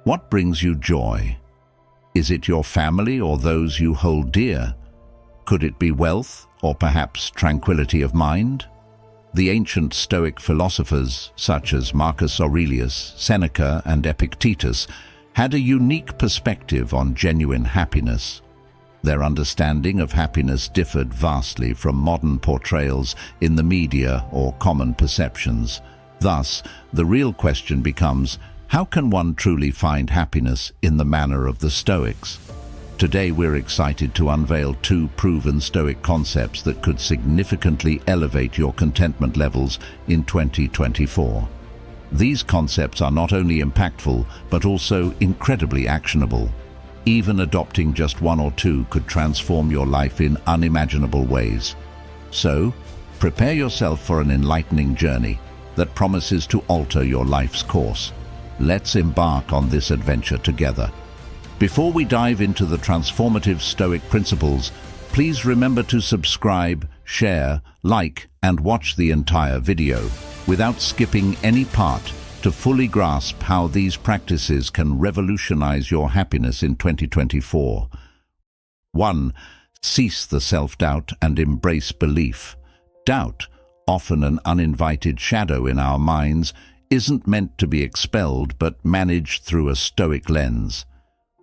What brings you joy? Is it your family or those you hold dear? Could it be wealth or perhaps tranquility of mind? The ancient Stoic philosophers, such as Marcus Aurelius, Seneca, and Epictetus, had a unique perspective on genuine happiness. Their understanding of happiness differed vastly from modern portrayals in the media or common perceptions. Thus, the real question becomes, how can one truly find happiness in the manner of the Stoics? Today we're excited to unveil two proven Stoic concepts that could significantly elevate your contentment levels in 2024. These concepts are not only impactful, but also incredibly actionable. Even adopting just one or two could transform your life in unimaginable ways. So, prepare yourself for an enlightening journey that promises to alter your life's course. Let's embark on this adventure together. Before we dive into the transformative Stoic principles, please remember to subscribe, share, like, and watch the entire video without skipping any part to fully grasp how these practices can revolutionize your happiness in 2024. 1. Cease the self-doubt and embrace belief. Doubt, often an uninvited shadow in our minds, isn't meant to be expelled but managed through a Stoic lens.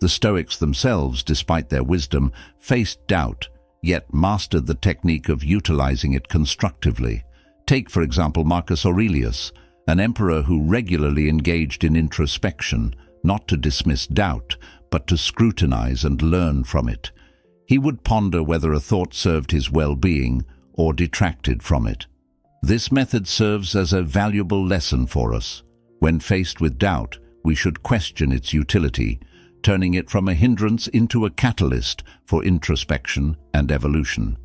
The Stoics themselves, despite their wisdom, faced doubt, yet mastered the technique of utilizing it constructively. Take, for example, Marcus Aurelius, an emperor who regularly engaged in introspection, not to dismiss doubt, but to scrutinize and learn from it. He would ponder whether a thought served his well-being or detracted from it. This method serves as a valuable lesson for us. When faced with doubt, we should question its utility, turning it from a hindrance into a catalyst for introspection and evolution.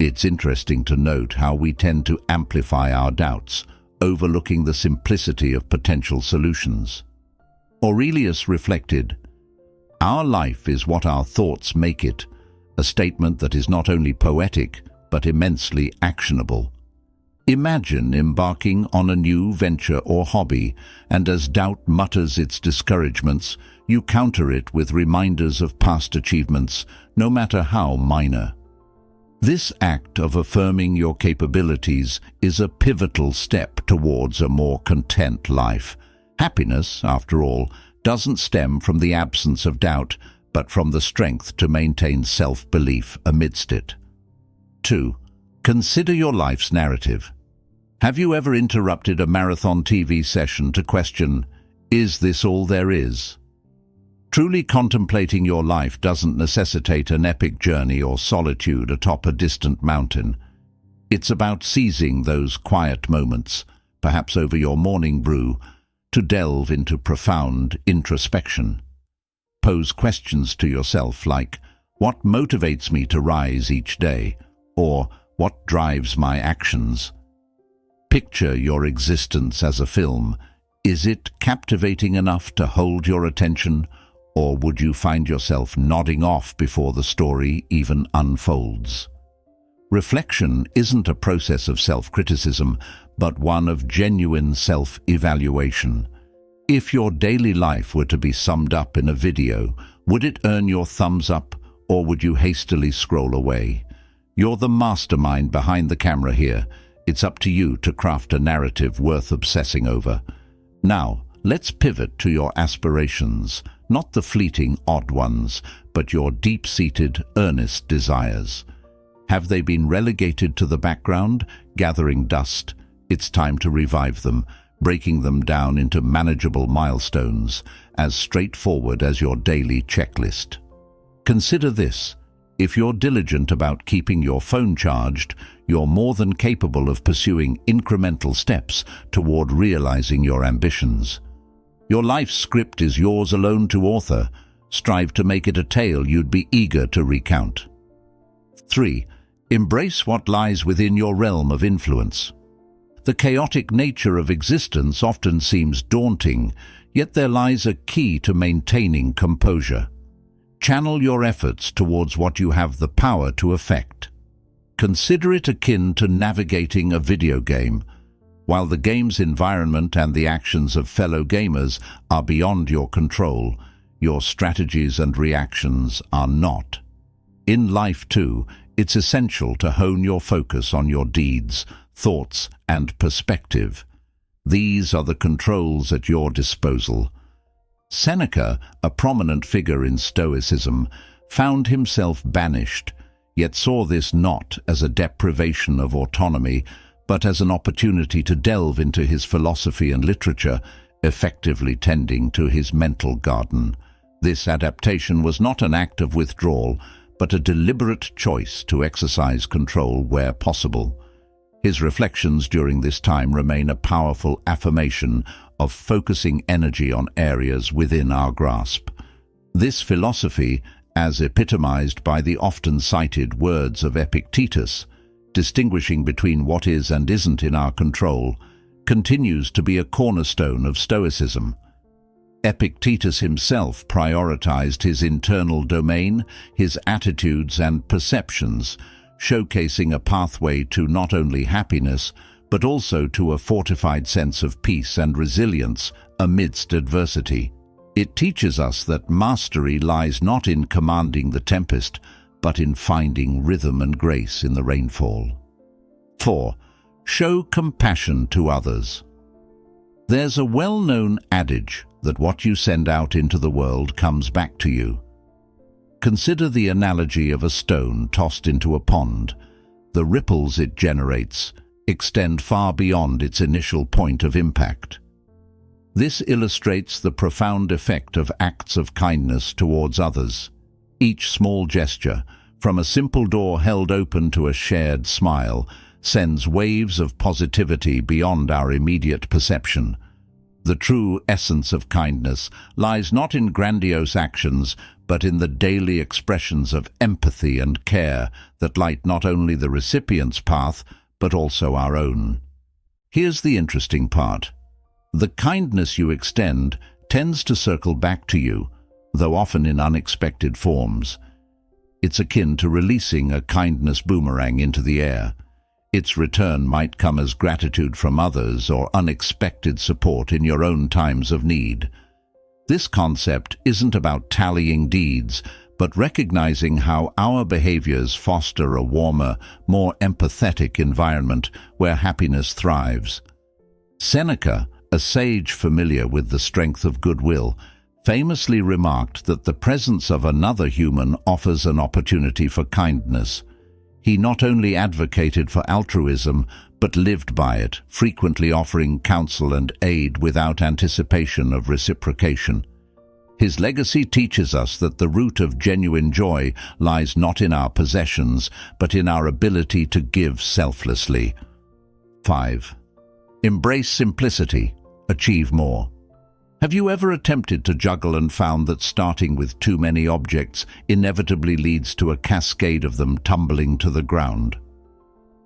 It's interesting to note how we tend to amplify our doubts, overlooking the simplicity of potential solutions. Aurelius reflected, "Our life is what our thoughts make it," a statement that is not only poetic, but immensely actionable. Imagine embarking on a new venture or hobby, and as doubt mutters its discouragements, you counter it with reminders of past achievements, no matter how minor. This act of affirming your capabilities is a pivotal step towards a more content life. Happiness, after all, doesn't stem from the absence of doubt, but from the strength to maintain self-belief amidst it. 2. Consider your life's narrative. Have you ever interrupted a marathon TV session to question, is this all there is? Truly contemplating your life doesn't necessitate an epic journey or solitude atop a distant mountain. It's about seizing those quiet moments, perhaps over your morning brew, to delve into profound introspection. Pose questions to yourself like, what motivates me to rise each day? Or, what drives my actions? Picture your existence as a film. Is it captivating enough to hold your attention, or would you find yourself nodding off before the story even unfolds? Reflection isn't a process of self-criticism, but one of genuine self-evaluation. If your daily life were to be summed up in a video, would it earn your thumbs up, or would you hastily scroll away? You're the mastermind behind the camera here. It's up to you to craft a narrative worth obsessing over. Now, let's pivot to your aspirations, not the fleeting odd ones, but your deep-seated, earnest desires. Have they been relegated to the background, gathering dust? It's time to revive them, breaking them down into manageable milestones, as straightforward as your daily checklist. Consider this. If you're diligent about keeping your phone charged, you're more than capable of pursuing incremental steps toward realizing your ambitions. Your life script is yours alone to author. Strive to make it a tale you'd be eager to recount. 3. Embrace what lies within your realm of influence. The chaotic nature of existence often seems daunting, yet there lies a key to maintaining composure. Channel your efforts towards what you have the power to affect. Consider it akin to navigating a video game. While the game's environment and the actions of fellow gamers are beyond your control, your strategies and reactions are not. In life too, it's essential to hone your focus on your deeds, thoughts, and perspective. These are the controls at your disposal. Seneca, a prominent figure in Stoicism, found himself banished, yet saw this not as a deprivation of autonomy, but as an opportunity to delve into his philosophy and literature, effectively tending to his mental garden. This adaptation was not an act of withdrawal, but a deliberate choice to exercise control where possible. His reflections during this time remain a powerful affirmation of focusing energy on areas within our grasp. This philosophy, as epitomized by the often cited words of Epictetus, distinguishing between what is and isn't in our control, continues to be a cornerstone of Stoicism. Epictetus himself prioritized his internal domain, his attitudes and perceptions, showcasing a pathway to not only happiness, but also to a fortified sense of peace and resilience amidst adversity. It teaches us that mastery lies not in commanding the tempest, but in finding rhythm and grace in the rainfall. 4. Show compassion to others. There's a well-known adage that what you send out into the world comes back to you. Consider the analogy of a stone tossed into a pond. The ripples it generates extend far beyond its initial point of impact. This illustrates the profound effect of acts of kindness towards others. Each small gesture, from a simple door held open to a shared smile, sends waves of positivity beyond our immediate perception. The true essence of kindness lies not in grandiose actions, but in the daily expressions of empathy and care that light not only the recipient's path, but also our own. Here's the interesting part. The kindness you extend tends to circle back to you, though often in unexpected forms. It's akin to releasing a kindness boomerang into the air. Its return might come as gratitude from others or unexpected support in your own times of need. This concept isn't about tallying deeds, but recognizing how our behaviors foster a warmer, more empathetic environment where happiness thrives. Seneca, a sage familiar with the strength of goodwill, famously remarked that the presence of another human offers an opportunity for kindness. He not only advocated for altruism, but lived by it, frequently offering counsel and aid without anticipation of reciprocation. His legacy teaches us that the root of genuine joy lies not in our possessions, but in our ability to give selflessly. 5. Embrace simplicity, achieve more. Have you ever attempted to juggle and found that starting with too many objects inevitably leads to a cascade of them tumbling to the ground?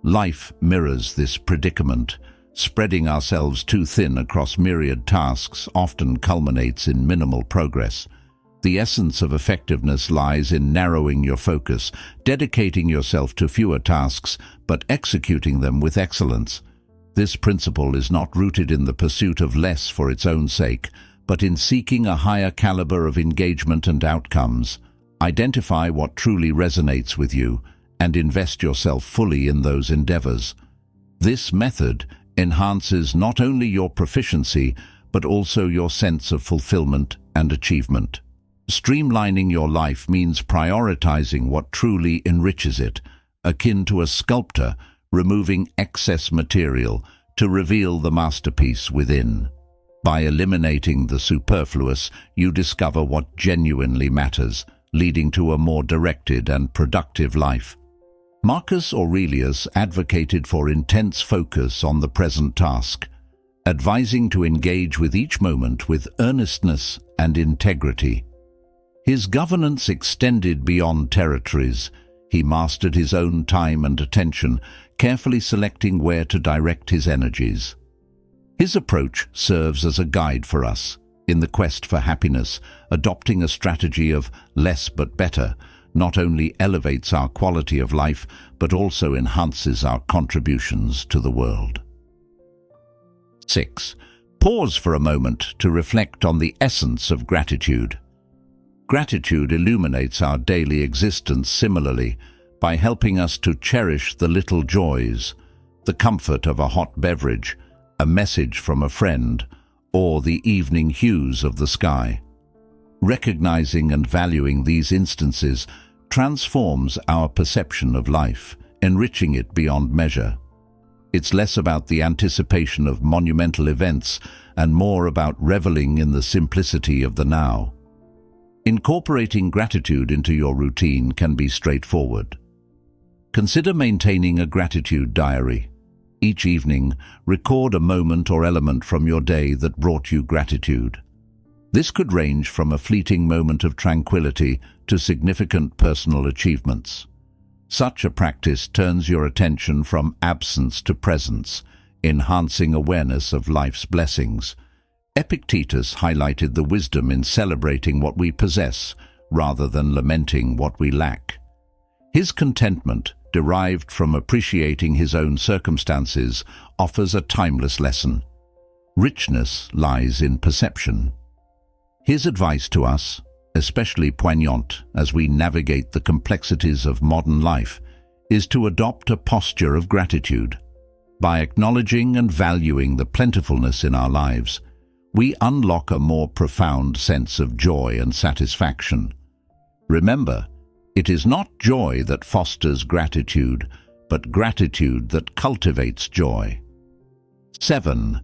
Life mirrors this predicament. Spreading ourselves too thin across myriad tasks often culminates in minimal progress. The essence of effectiveness lies in narrowing your focus, dedicating yourself to fewer tasks, but executing them with excellence. This principle is not rooted in the pursuit of less for its own sake, but in seeking a higher caliber of engagement and outcomes. Identify what truly resonates with you and invest yourself fully in those endeavors. This method enhances not only your proficiency, but also your sense of fulfillment and achievement. Streamlining your life means prioritizing what truly enriches it, akin to a sculptor removing excess material to reveal the masterpiece within. By eliminating the superfluous, you discover what genuinely matters, leading to a more directed and productive life. Marcus Aurelius advocated for intense focus on the present task, advising to engage with each moment with earnestness and integrity. His governance extended beyond territories. He mastered his own time and attention, carefully selecting where to direct his energies. His approach serves as a guide for us in the quest for happiness. Adopting a strategy of less but better not only elevates our quality of life, but also enhances our contributions to the world. 6. Pause for a moment to reflect on the essence of gratitude. Gratitude illuminates our daily existence similarly by helping us to cherish the little joys, the comfort of a hot beverage, a message from a friend, or the evening hues of the sky. Recognizing and valuing these instances transforms our perception of life, enriching it beyond measure. It's less about the anticipation of monumental events and more about reveling in the simplicity of the now. Incorporating gratitude into your routine can be straightforward. Consider maintaining a gratitude diary. Each evening, record a moment or element from your day that brought you gratitude. This could range from a fleeting moment of tranquility to significant personal achievements. Such a practice turns your attention from absence to presence, enhancing awareness of life's blessings. Epictetus highlighted the wisdom in celebrating what we possess rather than lamenting what we lack. His contentment, derived from appreciating his own circumstances, offers a timeless lesson. Richness lies in perception. His advice to us, especially poignant as we navigate the complexities of modern life, is to adopt a posture of gratitude. By acknowledging and valuing the plentifulness in our lives, we unlock a more profound sense of joy and satisfaction. Remember, it is not joy that fosters gratitude, but gratitude that cultivates joy. 7.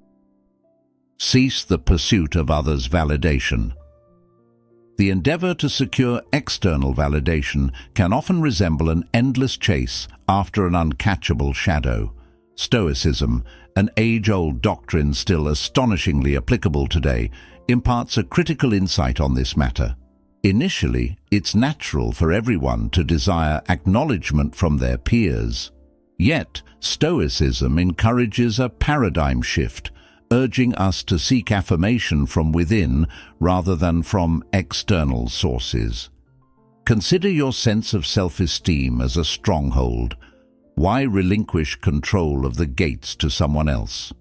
Cease the pursuit of others' validation. The endeavor to secure external validation can often resemble an endless chase after an uncatchable shadow. Stoicism, an age-old doctrine still astonishingly applicable today, imparts a critical insight on this matter. Initially, it's natural for everyone to desire acknowledgement from their peers. Yet, Stoicism encourages a paradigm shift, urging us to seek affirmation from within rather than from external sources. Consider your sense of self-esteem as a stronghold. Why relinquish control of the gates to someone else?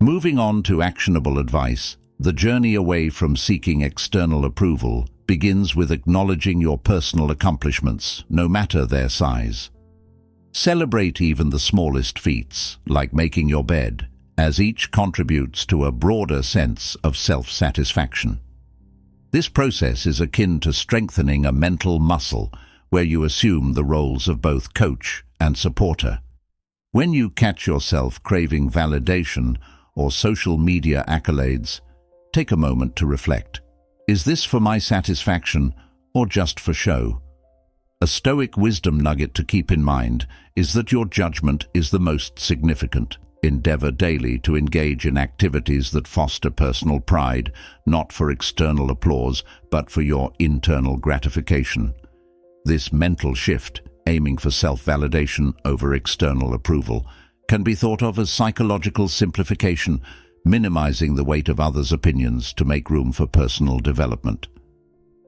Moving on to actionable advice, the journey away from seeking external approval begins with acknowledging your personal accomplishments, no matter their size. Celebrate even the smallest feats, like making your bed, as each contributes to a broader sense of self-satisfaction. This process is akin to strengthening a mental muscle where you assume the roles of both coach and supporter. When you catch yourself craving validation or social media accolades, take a moment to reflect. Is this for my satisfaction or just for show? A Stoic wisdom nugget to keep in mind is that your judgment is the most significant. Endeavor daily to engage in activities that foster personal pride, not for external applause, but for your internal gratification. This mental shift, aiming for self-validation over external approval, can be thought of as psychological simplification, minimizing the weight of others' opinions to make room for personal development.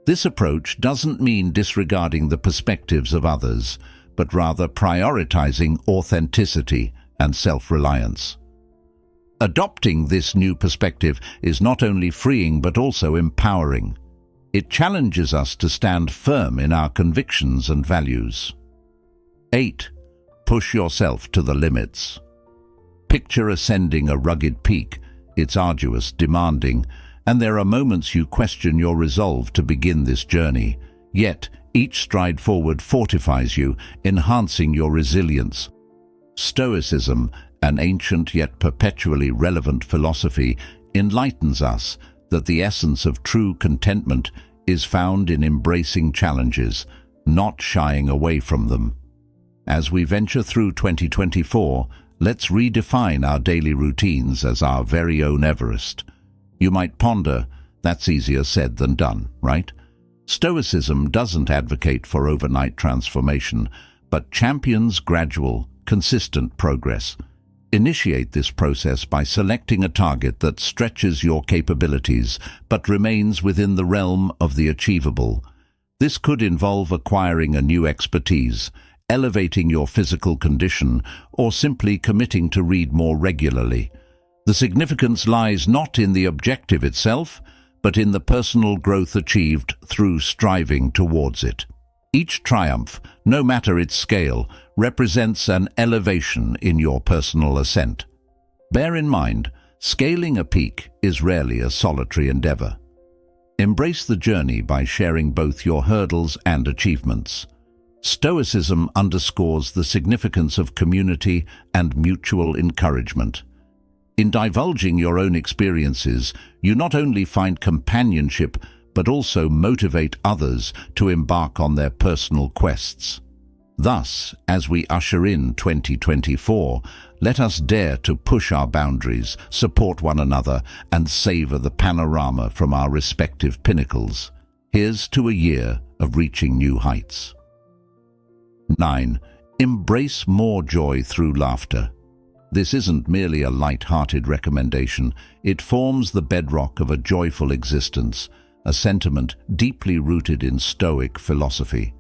This approach doesn't mean disregarding the perspectives of others, but rather prioritizing authenticity and self-reliance. Adopting this new perspective is not only freeing but also empowering. It challenges us to stand firm in our convictions and values. 8. Push yourself to the limits. Picture ascending a rugged peak. It's arduous, demanding, and there are moments you question your resolve to begin this journey. Yet, each stride forward fortifies you, enhancing your resilience. Stoicism, an ancient yet perpetually relevant philosophy, enlightens us that the essence of true contentment is found in embracing challenges, not shying away from them. As we venture through 2024, let's redefine our daily routines as our very own Everest. You might ponder, that's easier said than done, right? Stoicism doesn't advocate for overnight transformation, but champions gradual, consistent progress. Initiate this process by selecting a target that stretches your capabilities but remains within the realm of the achievable. This could involve acquiring a new expertise, elevating your physical condition, or simply committing to read more regularly. The The significance lies not in the objective itself, but in the personal growth achieved through striving towards it. Each triumph, no matter its scale, represents an elevation in your personal ascent. Bear in mind, scaling a peak is rarely a solitary endeavor. Embrace the journey by sharing both your hurdles and achievements. Stoicism underscores the significance of community and mutual encouragement. In divulging your own experiences, you not only find companionship, but also motivate others to embark on their personal quests. Thus, as we usher in 2024, let us dare to push our boundaries, support one another, and savor the panorama from our respective pinnacles. Here's to a year of reaching new heights. 9. Embrace more joy through laughter. This isn't merely a light-hearted recommendation. It forms the bedrock of a joyful existence, a sentiment deeply rooted in Stoic philosophy.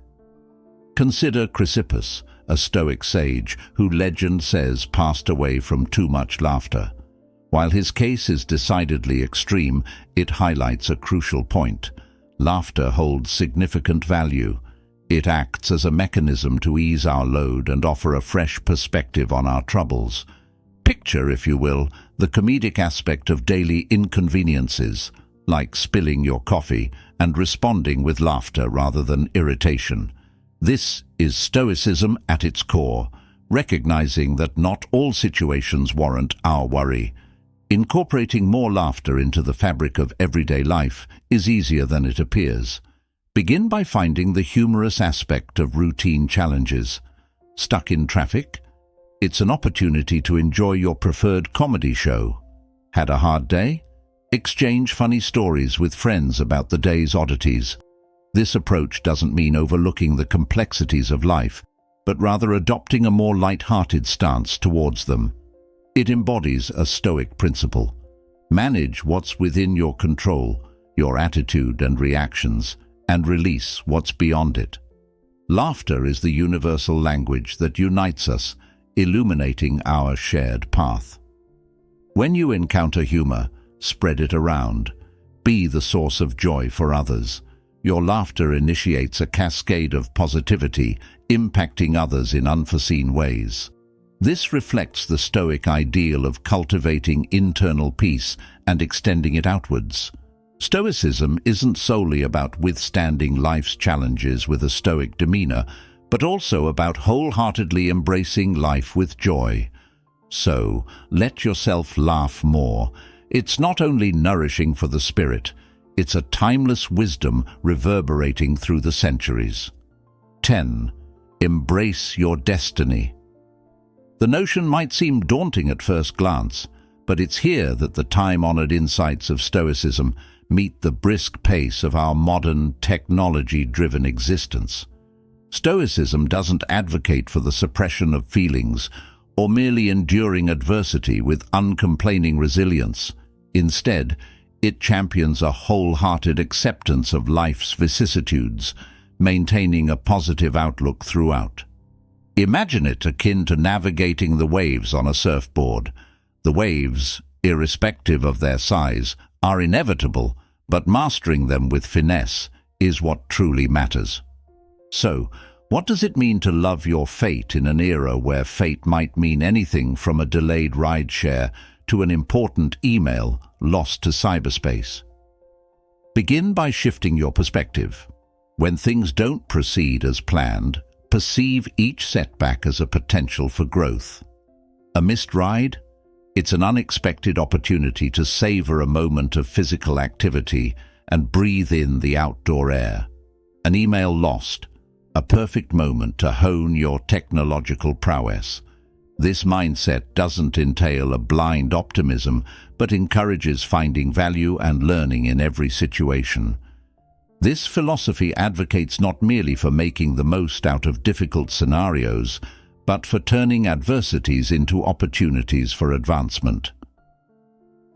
Consider Chrysippus, a Stoic sage who legend says passed away from too much laughter. While his case is decidedly extreme, it highlights a crucial point. Laughter holds significant value. It acts as a mechanism to ease our load and offer a fresh perspective on our troubles. Picture, if you will, the comedic aspect of daily inconveniences, like spilling your coffee, and responding with laughter rather than irritation. This is Stoicism at its core, recognizing that not all situations warrant our worry. Incorporating more laughter into the fabric of everyday life is easier than it appears. Begin by finding the humorous aspect of routine challenges. Stuck in traffic? It's an opportunity to enjoy your preferred comedy show. Had a hard day? Exchange funny stories with friends about the day's oddities. This approach doesn't mean overlooking the complexities of life, but rather adopting a more light-hearted stance towards them. It embodies a Stoic principle. Manage what's within your control, your attitude and reactions, and release what's beyond it. Laughter is the universal language that unites us, illuminating our shared path. When you encounter humor, spread it around. Be the source of joy for others. Your laughter initiates a cascade of positivity, impacting others in unforeseen ways. This reflects the Stoic ideal of cultivating internal peace and extending it outwards. Stoicism isn't solely about withstanding life's challenges with a Stoic demeanor, but also about wholeheartedly embracing life with joy. So, let yourself laugh more. It's not only nourishing for the spirit, it's a timeless wisdom reverberating through the centuries. 10. Embrace your destiny. The notion might seem daunting at first glance, but it's here that the time-honored insights of Stoicism meet the brisk pace of our modern, technology-driven existence. Stoicism doesn't advocate for the suppression of feelings or merely enduring adversity with uncomplaining resilience. Instead, it champions a wholehearted acceptance of life's vicissitudes, maintaining a positive outlook throughout. Imagine it akin to navigating the waves on a surfboard. The waves, irrespective of their size, are inevitable, but mastering them with finesse is what truly matters. So, what does it mean to love your fate in an era where fate might mean anything from a delayed rideshare to an important email lost to cyberspace? Begin by shifting your perspective. When things don't proceed as planned, perceive each setback as a potential for growth. A missed ride? It's an unexpected opportunity to savor a moment of physical activity and breathe in the outdoor air. An email lost? A perfect moment to hone your technological prowess. This mindset doesn't entail a blind optimism, but encourages finding value and learning in every situation. This philosophy advocates not merely for making the most out of difficult scenarios, but for turning adversities into opportunities for advancement.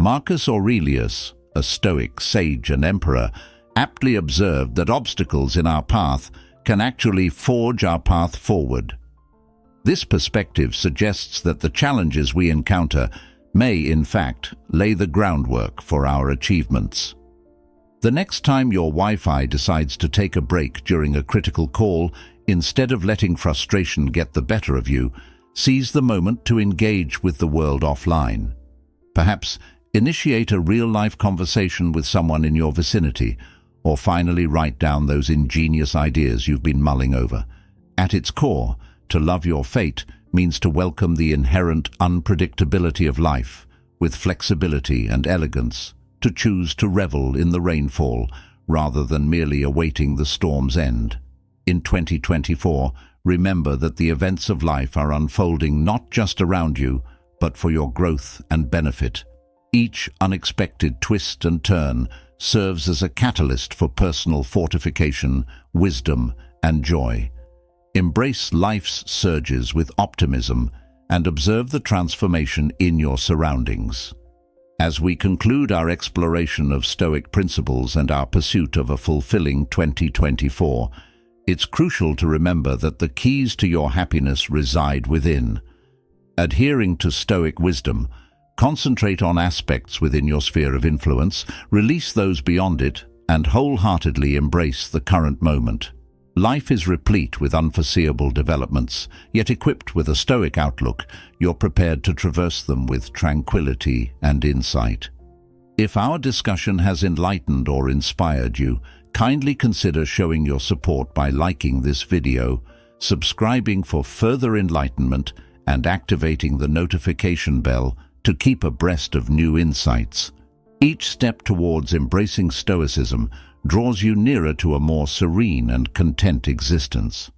Marcus Aurelius, a Stoic sage and emperor, aptly observed that obstacles in our path can actually forge our path forward. This perspective suggests that the challenges we encounter may, in fact, lay the groundwork for our achievements. The next time your Wi-Fi decides to take a break during a critical call, instead of letting frustration get the better of you, seize the moment to engage with the world offline. Perhaps initiate a real-life conversation with someone in your vicinity, or finally write down those ingenious ideas you've been mulling over. At its core, to love your fate means to welcome the inherent unpredictability of life with flexibility and elegance, to choose to revel in the rainfall rather than merely awaiting the storm's end. In 2024, remember that the events of life are unfolding not just around you, but for your growth and benefit. Each unexpected twist and turn serves as a catalyst for personal fortification, wisdom, and joy. Embrace life's surges with optimism and observe the transformation in your surroundings. As we conclude our exploration of Stoic principles and our pursuit of a fulfilling 2024, it's crucial to remember that the keys to your happiness reside within. Adhering to Stoic wisdom, concentrate on aspects within your sphere of influence, release those beyond it, and wholeheartedly embrace the current moment. Life is replete with unforeseeable developments, yet equipped with a Stoic outlook, you're prepared to traverse them with tranquility and insight. If our discussion has enlightened or inspired you, kindly consider showing your support by liking this video, subscribing for further enlightenment, and activating the notification bell to keep abreast of new insights. Each step towards embracing Stoicism draws you nearer to a more serene and content existence.